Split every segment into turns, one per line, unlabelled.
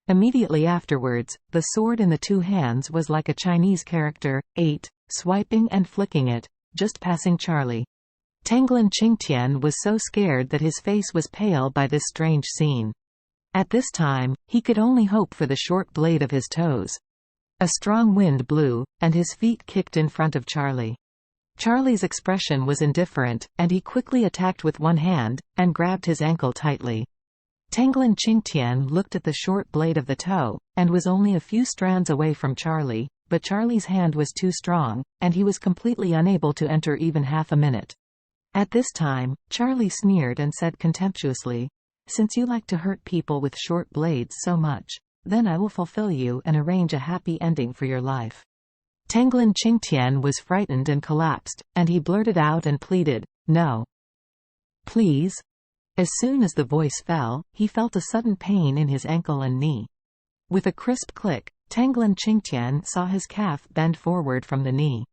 Immediately afterwards, the sword in the two hands was like a Chinese character, 8, swiping and flicking it, just passing Charlie. Tanglin Qingtian was so scared that his face was pale by this strange scene. At this time, he could only hope for the short blade of his toes. A strong wind blew, and his feet kicked in front of Charlie. Charlie's expression was indifferent, and he quickly attacked with one hand, and grabbed his ankle tightly. Tanglin Qingtian looked at the short blade of the toe, and was only a few strands away from Charlie, but Charlie's hand was too strong, and he was completely unable to enter even half a minute. At this time, Charlie sneered and said contemptuously, "Since you like to hurt people with short blades so much, then I will fulfill you and arrange a happy ending for your life." Tanglin Qingtian was frightened and collapsed, and he blurted out and pleaded, "No. Please." As soon as the voice fell, he felt a sudden pain in his ankle and knee. With a crisp click, Tanglin Qingtian saw his calf bend forward from the knee.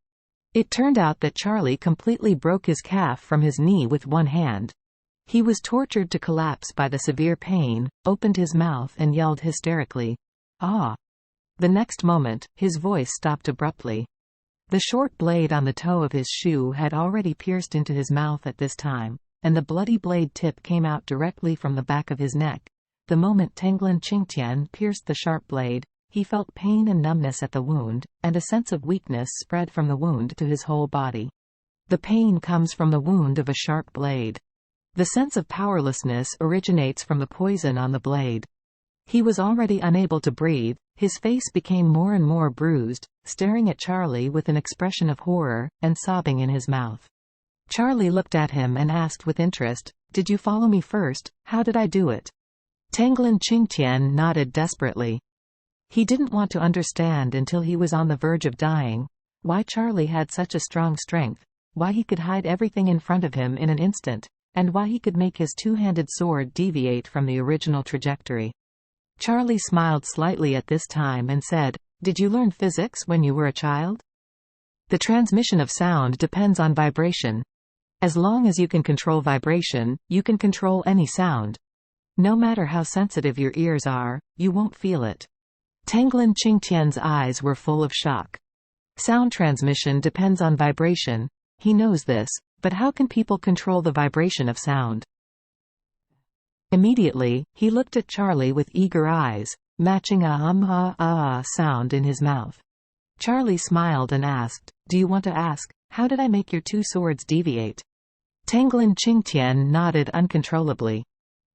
It turned out that Charlie completely broke his calf from his knee with one hand. He was tortured to collapse by the severe pain, opened his mouth and yelled hysterically, "Ah!" The next moment, his voice stopped abruptly. The short blade on the toe of his shoe had already pierced into his mouth at this time, and the bloody blade tip came out directly from the back of his neck. The moment Tanglin Qingtian pierced the sharp blade, he felt pain and numbness at the wound, and a sense of weakness spread from the wound to his whole body. The pain comes from the wound of a sharp blade. The sense of powerlessness originates from the poison on the blade. He was already unable to breathe, his face became more and more bruised, staring at Charlie with an expression of horror, and sobbing in his mouth. Charlie looked at him and asked with interest, "Did you follow me first? How did I do it?" Tanglin Qingtian nodded desperately. He didn't want to understand until he was on the verge of dying why Charlie had such a strong strength, why he could hide everything in front of him in an instant, and why he could make his two-handed sword deviate from the original trajectory. Charlie smiled slightly at this time and said, "Did you learn physics when you were a child? The transmission of sound depends on vibration. As long as you can control vibration, you can control any sound. No matter how sensitive your ears are, you won't feel it." Tanglin Qingtian's eyes were full of shock. Sound transmission depends on vibration. He knows this, but how can people control the vibration of sound? Immediately, he looked at Charlie with eager eyes, matching a sound in his mouth. Charlie smiled and asked, "Do you want to ask, how did I make your two swords deviate?" Tanglin Qingtian nodded uncontrollably.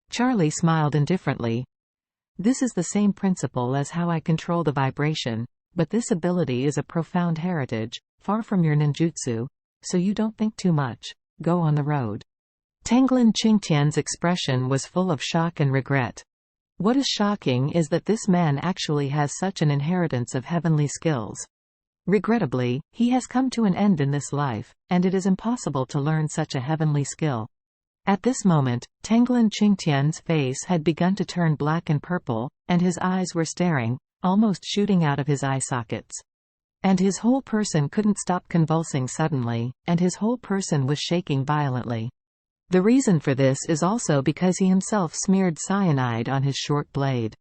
Charlie smiled indifferently. "This is the same principle as how I control the vibration, but this ability is a profound heritage, far from your ninjutsu, so you don't think too much. Go on the road." Tanglin Qingtian's expression was full of shock and regret. What is shocking is that this man actually has such an inheritance of heavenly skills. Regrettably, he has come to an end in this life, and it is impossible to learn such a heavenly skill. At this moment, Tanglin Qingtian's face had begun to turn black and purple, and his eyes were staring, almost shooting out of his eye sockets. And his whole person couldn't stop convulsing suddenly, and his whole person was shaking violently. The reason for this is also because he himself smeared cyanide on his short blade.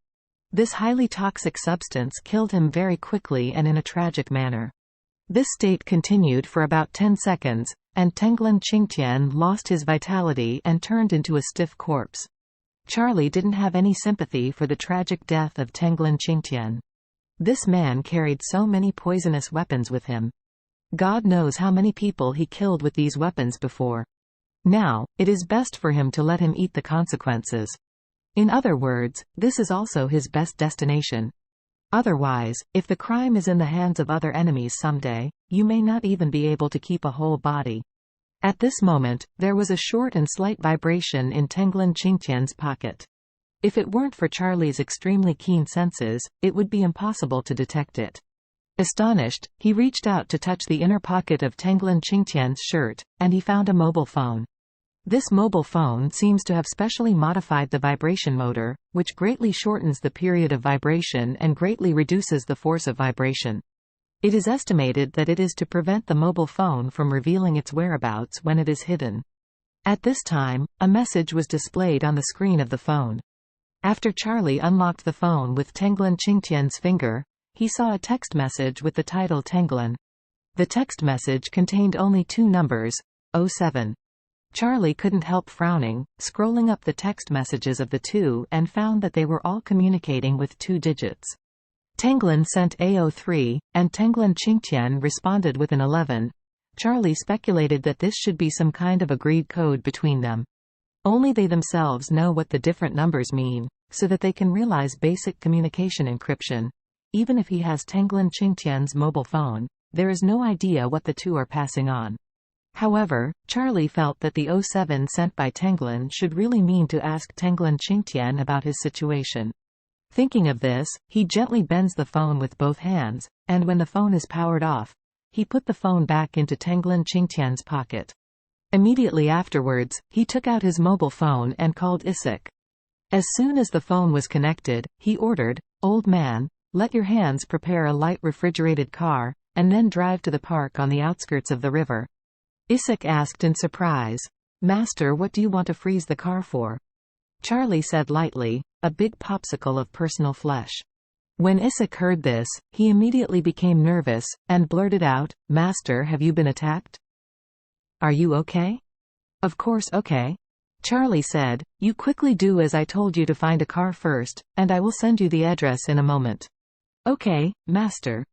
This highly toxic substance killed him very quickly and in a tragic manner. This state continued for about 10 seconds, and Tanglin Qingtian lost his vitality and turned into a stiff corpse. Charlie didn't have any sympathy for the tragic death of Tanglin Qingtian. This man carried so many poisonous weapons with him. God knows how many people he killed with these weapons before. Now, it is best for him to let him eat the consequences. In other words, this is also his best destination. Otherwise, if the crime is in the hands of other enemies someday, you may not even be able to keep a whole body. At this moment, there was a short and slight vibration in Tanglin Qingtian's pocket. If it weren't for Charlie's extremely keen senses, it would be impossible to detect it. Astonished, he reached out to touch the inner pocket of Tanglin Qingtian's shirt, and he found a mobile phone. This mobile phone seems to have specially modified the vibration motor, which greatly shortens the period of vibration and greatly reduces the force of vibration. It is estimated that it is to prevent the mobile phone from revealing its whereabouts when it is hidden. At this time, a message was displayed on the screen of the phone. After Charlie unlocked the phone with Tenglin Qingtian's finger, he saw a text message with the title Tenglin. The text message contained only two numbers, 07. Charlie couldn't help frowning, scrolling up the text messages of the two and found that they were all communicating with 2 digits. Tenglin sent A03, and Tenglin Qingtian responded with an 11. Charlie speculated that this should be some kind of agreed code between them. Only they themselves know what the different numbers mean, so that they can realize basic communication encryption. Even if he has Tenglin Qingtian's mobile phone, there is no idea what the two are passing on. However, Charlie felt that the 07 sent by Tenglin should really mean to ask Tenglin Qingtian about his situation. Thinking of this, he gently bends the phone with both hands, and when the phone is powered off, he put the phone back into Tenglin Qingtian's pocket. Immediately afterwards, he took out his mobile phone and called Isik. As soon as the phone was connected, he ordered, "Old man, let your hands prepare a light refrigerated car, and then drive to the park on the outskirts of the river." Isik asked in surprise, "Master, what do you want to freeze the car for?" Charlie said lightly, "A big popsicle of personal flesh." When Isik heard this, he immediately became nervous, and blurted out, "Master, have you been attacked? Are you okay?" "Of course okay." Charlie said, "You quickly do as I told you to find a car first, and I will send you the address in a moment." "Okay, master."